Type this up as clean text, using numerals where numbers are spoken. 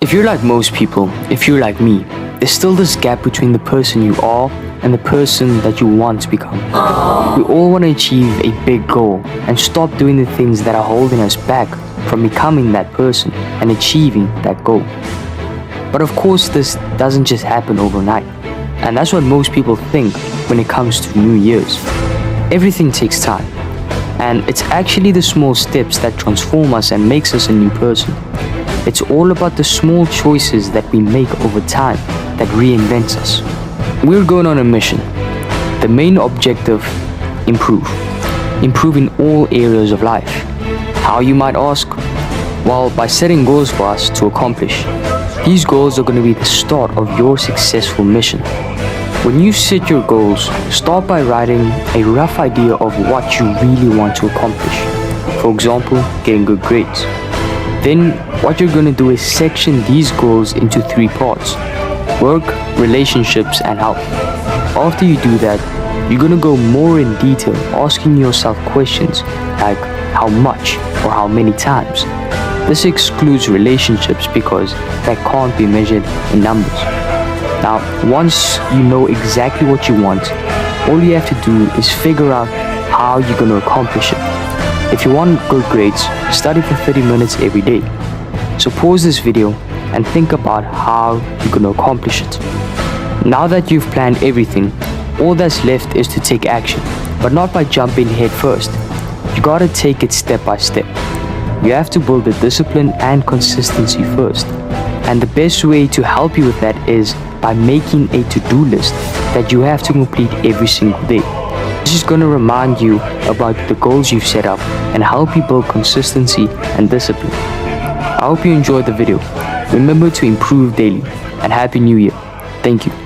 If you're like most people, if you're like me, there's still this gap between the person you are and the person that you want to become. We all want to achieve a big goal and stop doing the things that are holding us back from becoming that person and achieving that goal. But of course, this doesn't just happen overnight. And that's what most people think when it comes to New Year's. Everything takes time. And it's actually the small steps that transform us and makes us a new person. It's all about the small choices that we make over time that reinvents us. We're going on a mission. The main objective, improve. Improve in all areas of life. How, you might ask? Well, by setting goals for us to accomplish. These goals are going to be the start of your successful mission. When you set your goals, start by writing a rough idea of what you really want to accomplish. For example, getting good grades. Then what you're going to do is section these goals into 3 parts: work, relationships, and health. After you do that, you're going to go more in detail, asking yourself questions like how much or how many times. This excludes relationships because that can't be measured in numbers. Now, once you know exactly what you want, all you have to do is figure out how you're going to accomplish it. If you want good grades, study for 30 minutes every day. So pause this video and think about how you're going to accomplish it. Now that you've planned everything, all that's left is to take action, but not by jumping head first. You gotta take it step by step. You have to build the discipline and consistency first. And the best way to help you with that is by making a to-do list that you have to complete every single day. This is going to remind you about the goals you've set up and help you build consistency and discipline. I hope you enjoyed the video. Remember to improve daily, and Happy New Year. Thank you.